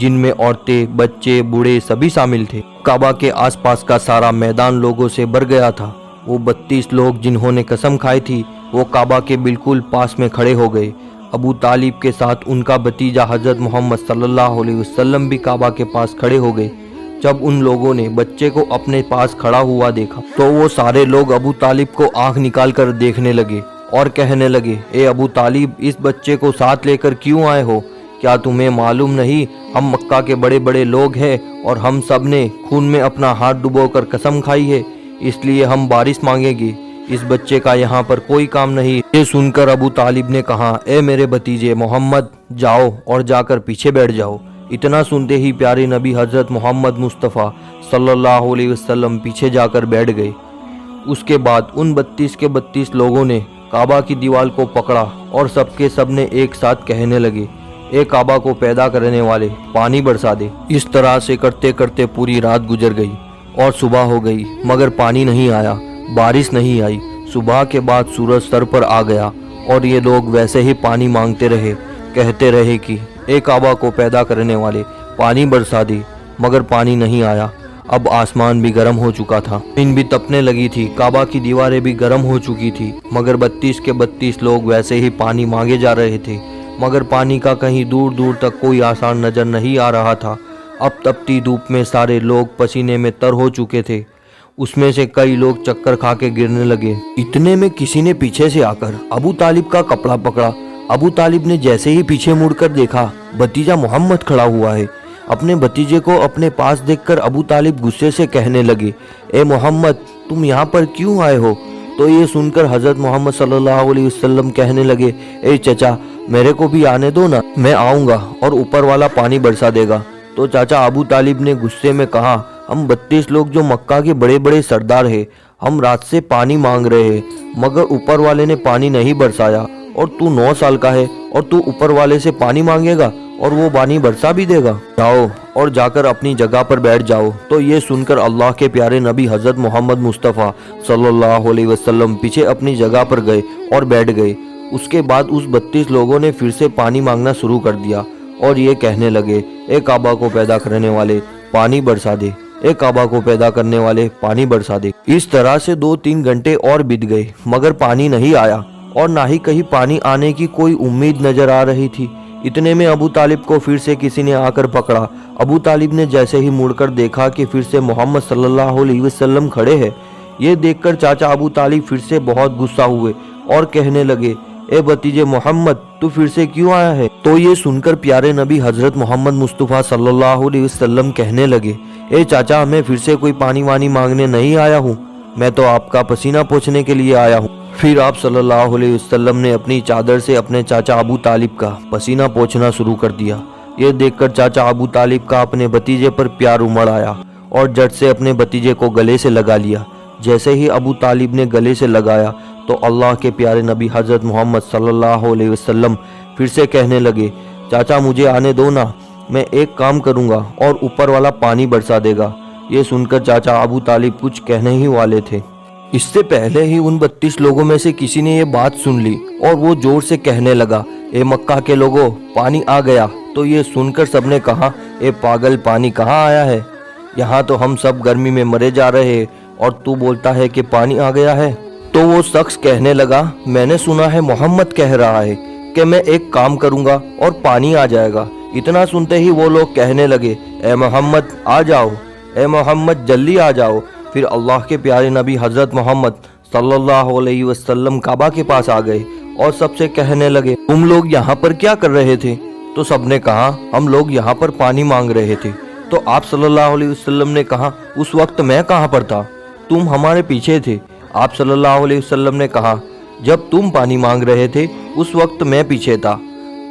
جن میں عورتیں، بچے، بوڑھے سبھی شامل تھے۔ کعبہ کے آس پاس کا سارا میدان لوگوں سے بھر گیا تھا۔ وہ 32 لوگ جنہوں نے قسم کھائی تھی وہ کعبہ کے بالکل پاس میں کھڑے ہو گئے۔ ابو طالب کے ساتھ ان کا بھتیجا حضرت محمد صلی اللہ علیہ وسلم بھی کعبہ کے پاس کھڑے ہو گئے۔ جب ان لوگوں نے بچے کو اپنے پاس کھڑا ہوا دیکھا تو وہ سارے لوگ ابو طالب کو آنکھ نکال کر دیکھنے لگے اور کہنے لگے، اے ابو طالب، اس بچے کو ساتھ لے کر کیوں آئے ہو؟ کیا تمہیں معلوم نہیں ہم مکہ کے بڑے بڑے لوگ ہیں اور ہم سب نے خون میں اپنا ہاتھ ڈبو کر قسم کھائی ہے، اس لیے ہم بارش مانگیں گے، اس بچے کا یہاں پر کوئی کام نہیں۔ یہ سن کر ابو طالب نے کہا، اے میرے بھتیجے محمد، جاؤ اور جا کر پیچھے بیٹھ جاؤ۔ اتنا سنتے ہی پیارے نبی حضرت محمد مصطفیٰ صلی اللہ علیہ وسلم پیچھے جا کر بیٹھ گئے۔ اس کے بعد ان 32 کے 32 لوگوں نے کعبہ کی دیوار کو پکڑا اور سب کے سب نے ایک ساتھ کہنے لگے، اے کعبہ کو پیدا کرنے والے، پانی برسا دے۔ اس طرح سے کرتے کرتے پوری رات گزر گئی اور صبح ہو گئی مگر پانی نہیں آیا، بارش نہیں آئی۔ صبح کے بعد سورج سر پر آ گیا اور یہ لوگ ویسے ہی پانی مانگتے رہے، کہتے رہے کہ اے کعبہ کو پیدا کرنے والے، پانی برسا دے، مگر پانی نہیں آیا۔ اب آسمان بھی گرم ہو چکا تھا، زمین بھی تپنے لگی تھی، کعبہ کی دیواریں بھی گرم ہو چکی تھی، مگر 32 کے 32 لوگ ویسے ہی پانی مانگے جا رہے تھے، مگر پانی کا کہیں دور دور تک کوئی آثار نظر نہیں آ رہا تھا۔ اب تپتی دھوپ میں سارے لوگ پسینے میں تر ہو چکے تھے، اس میں سے کئی لوگ چکر کھا کے گرنے لگے۔ اتنے میں کسی نے پیچھے سے آ کر ابو طالب کا کپڑا پکڑا۔ ابو طالب نے جیسے ہی پیچھے مڑ کر دیکھا، بھتیجا محمد کھڑا ہوا ہے۔ اپنے بھتیجے کو اپنے پاس دیکھ کر ابو طالب غصے سے کہنے لگے، اے محمد، تم یہاں پر کیوں آئے ہو؟ تو یہ سن کر حضرت محمد صلی اللہ علیہ وسلم کہنے لگے، اے چچا، میرے کو بھی آنے دو نا، میں آؤں گا اور اوپر والا پانی برسا دے گا۔ تو چاچا ابو طالب نے غصے میں کہا، ہم 32 لوگ جو مکہ کے بڑے بڑے سردار ہیں، ہم رات سے پانی مانگ رہے ہیں مگر اوپر والے نے پانی نہیں برسایا، اور تو 9 سال کا ہے اور تو اوپر والے سے پانی مانگے گا اور وہ پانی برسا بھی دے گا؟ جاؤ اور جا کر اپنی جگہ پر بیٹھ جاؤ۔ تو یہ سن کر اللہ کے پیارے نبی حضرت محمد مصطفیٰ صلی اللہ علیہ وسلم پیچھے اپنی جگہ پر گئے اور بیٹھ گئے۔ اس کے بعد اس 32 لوگوں نے پھر سے پانی مانگنا شروع کر دیا اور یہ کہنے لگے، اے کعبہ کو پیدا کرنے والے، پانی برسا دے، اے کعبہ کو پیدا کرنے والے، پانی برسا دے۔ اس طرح سے 2-3 گھنٹے اور بیت گئے مگر پانی نہیں آیا اور نہ ہی کہیں پانی آنے کی کوئی امید نظر آ رہی تھی۔ اتنے میں ابو طالب کو پھر سے کسی نے آ کر پکڑا۔ ابو طالب نے جیسے ہی مڑ کر دیکھا کہ پھر سے محمد صلی اللہ علیہ وسلم کھڑے ہیں۔ یہ دیکھ کر چاچا ابو طالب پھر سے بہت غصہ ہوئے اور کہنے لگے، اے بھتیجے محمد، تو پھر سے کیوں آیا ہے؟ تو یہ سن کر پیارے نبی حضرت محمد مصطفیٰ صلی اللہ علیہ وسلم کہنے لگے، اے چاچا، میں پھر سے کوئی پانی وانی مانگنے نہیں آیا ہوں، میں تو آپ کا پسینہ پوچھنے کے لیے آیا ہوں۔ پھر آپ صلی اللہ علیہ وسلم نے اپنی چادر سے اپنے چاچا ابو طالب کا پسینہ پوچھنا شروع کر دیا۔ یہ دیکھ کر چاچا ابو طالب کا اپنے بھتیجے پر پیار امڑ آیا اور جٹ سے اپنے بھتیجے کو گلے سے لگا لیا۔ جیسے ہی ابو طالب نے گلے سے لگایا تو اللہ کے پیارے نبی حضرت محمد صلی اللہ علیہ وسلم پھر سے کہنے لگے، چاچا مجھے آنے دو نا، میں ایک کام کروں گا اور اوپر والا پانی برسا دے گا۔ یہ سن کر چاچا ابو طالب کچھ کہنے ہی والے تھے، اس سے پہلے ہی ان 32 لوگوں میں سے کسی نے یہ بات سن لی اور وہ زور سے کہنے لگا، اے مکہ کے لوگوں، پانی آ گیا۔ تو یہ سن کر سب نے کہا، اے پاگل، پانی کہاں آیا ہے؟ یہاں تو ہم سب گرمی میں مرے جا رہے ہیں اور تو بولتا ہے کہ پانی آ گیا ہے۔ تو وہ شخص کہنے لگا، میں نے سنا ہے محمد کہہ رہا ہے کہ میں ایک کام کروں گا اور پانی آ جائے گا۔ اتنا سنتے ہی وہ لوگ کہنے لگے، اے محمد آ جاؤ، اے محمد جلدی آ جاؤ۔ پھر اللہ کے پیارے نبی حضرت محمد صلی اللہ علیہ وسلم کعبہ کے پاس آ گئے اور سب سے کہنے لگے، تم لوگ یہاں پر کیا کر رہے تھے؟ تو سب نے کہا، ہم لوگ یہاں پر پانی مانگ رہے تھے۔ تو آپ صلی اللہ علیہ وسلم نے کہا، اس وقت میں کہاں پر تھا؟ تم ہمارے پیچھے تھے۔ آپ صلی اللہ علیہ وسلم نے کہا، جب تم پانی مانگ رہے تھے اس وقت میں پیچھے تھا،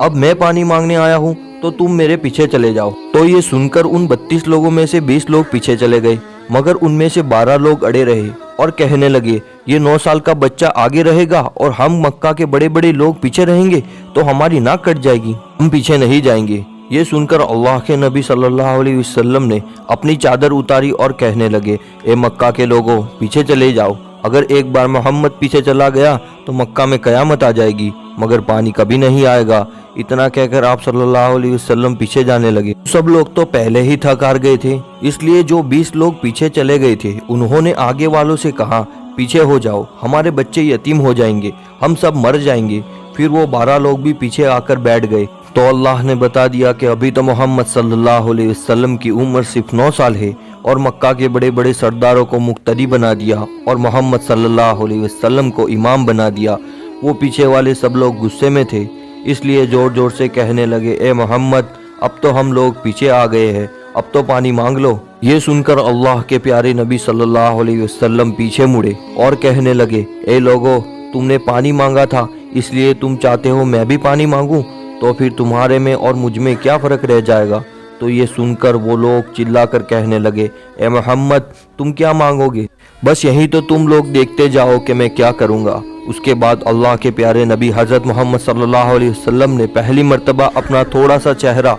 اب میں پانی مانگنے آیا ہوں تو تم میرے پیچھے چلے جاؤ۔ تو یہ سن کر ان 32 لوگوں میں سے 20 لوگ پیچھے چلے گئے مگر ان میں سے 12 لوگ اڑے رہے اور کہنے لگے، یہ 9 سال کا بچہ آگے رہے گا اور ہم مکہ کے بڑے بڑے لوگ پیچھے رہیں گے تو ہماری ناک کٹ جائے گی، ہم پیچھے نہیں جائیں گے۔ یہ سن کر اللہ کے نبی صلی اللہ علیہ وسلم نے اپنی چادر اتاری اور کہنے لگے، اے مکہ کے لوگوں، پیچھے چلے جاؤ اگر ایک بار محمد پیچھے چلا گیا تو مکہ میں قیامت آ جائے گی مگر پانی کبھی نہیں آئے گا۔ اتنا کہہ کر آپ صلی اللہ علیہ وسلم پیچھے جانے لگے۔ سب لوگ تو پہلے ہی تھک ہار گئے تھے، اس لیے جو 20 لوگ پیچھے چلے گئے تھے انہوں نے آگے والوں سے کہا پیچھے ہو جاؤ، ہمارے بچے یتیم ہو جائیں گے، ہم سب مر جائیں گے۔ پھر وہ 12 لوگ بھی پیچھے آ کر بیٹھ گئے تو اللہ نے بتا دیا کہ ابھی تو محمد صلی اللہ علیہ وسلم کی عمر صرف 9 سال ہے اور مکہ کے بڑے بڑے سرداروں کو مقتدی بنا دیا اور محمد صلی اللہ علیہ وسلم کو امام بنا دیا۔ وہ پیچھے والے سب لوگ غصے میں تھے، اس لیے زور زور سے کہنے لگے اے محمد اب تو ہم لوگ پیچھے آ گئے ہیں، اب تو پانی مانگ لو۔ یہ سن کر اللہ کے پیارے نبی صلی اللہ علیہ وسلم پیچھے مڑے اور کہنے لگے اے لوگو، تم نے پانی مانگا تھا اس لیے تم چاہتے ہو میں بھی پانی مانگوں؟ تو پھر تمہارے میں اور مجھ میں کیا فرق رہ جائے گا؟ تو یہ سن کر وہ لوگ چلا کر کہنے لگے اے محمد تم کیا مانگو گے؟ بس یہی تو تم لوگ دیکھتے جاؤ کہ میں کیا کروں گا۔ اس کے بعد اللہ کے پیارے نبی حضرت محمد صلی اللہ علیہ وسلم نے پہلی مرتبہ اپنا تھوڑا سا چہرہ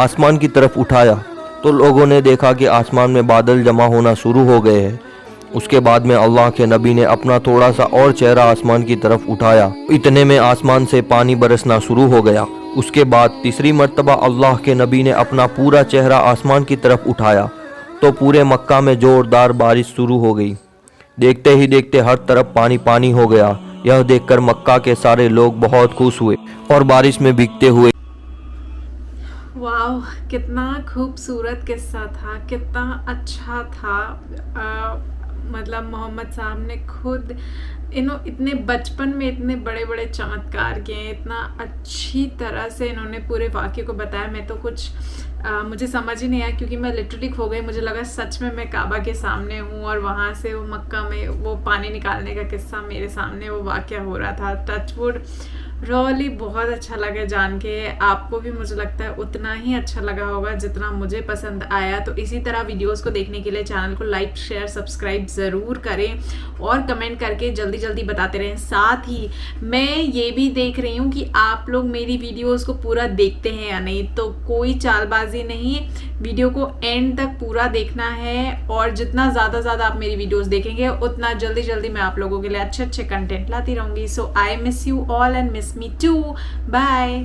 آسمان کی طرف اٹھایا تو لوگوں نے دیکھا کہ آسمان میں بادل جمع ہونا شروع ہو گئے ہیں۔ اس کے بعد میں اللہ کے نبی نے اپنا تھوڑا سا اور چہرہ آسمان کی طرف اٹھایا، اتنے میں آسمان سے پانی برسنا شروع ہو گیا۔ اس کے بعد تیسری مرتبہ اللہ کے نبی نے اپنا پورا چہرہ آسمان کی طرف اٹھایا تو پورے مکہ میں زوردار بارش شروع ہو گئی۔ دیکھتے ہی دیکھتے ہر طرف پانی پانی ہو گیا۔ یہ دیکھ کر مکہ کے سارے لوگ بہت خوش ہوئے اور بارش میں بھیگتے ہوئے۔ واو، کتنا خوبصورت قصہ تھا، کتنا اچھا تھا۔ مطلب محمد صاحب نے خود اتنے بچپن میں اتنے بڑے بڑے چمتکار کیے ہیں، اتنا اچھی طرح سے انہوں نے پورے واقعے کو بتایا۔ میں تو کچھ مجھے سمجھ ہی نہیں آیا کیونکہ میں لٹرلی کھو گئی، مجھے لگا سچ میں کعبہ کے سامنے ہوں اور وہاں سے وہ مکہ میں وہ پانی نکالنے کا قصہ میرے سامنے وہ واقعہ ہو رہا تھا۔ ٹچ ووڈ رولی بہت اچھا لگا جان کے، آپ کو بھی مجھے لگتا ہے اتنا ہی اچھا لگا ہوگا جتنا مجھے پسند آیا۔ تو اسی طرح ویڈیوز کو دیکھنے کے لیے چینل کو لائک شیئر سبسکرائب ضرور کریں اور کمنٹ کر کے جلدی جلدی بتاتے رہیں۔ ساتھ ہی میں یہ بھی دیکھ رہی ہوں کہ آپ لوگ میری ویڈیوز کو پورا دیکھتے ہیں یا نہیں، تو کوئی چال بازی نہیں، ویڈیو کو اینڈ تک پورا دیکھنا ہے اور جتنا زیادہ آپ میری ویڈیوز دیکھیں گے اتنا جلدی میں آپ لوگوں کے لیے اچھے کنٹینٹ لاتی رہوں گی۔ So I miss you all and miss me too, bye.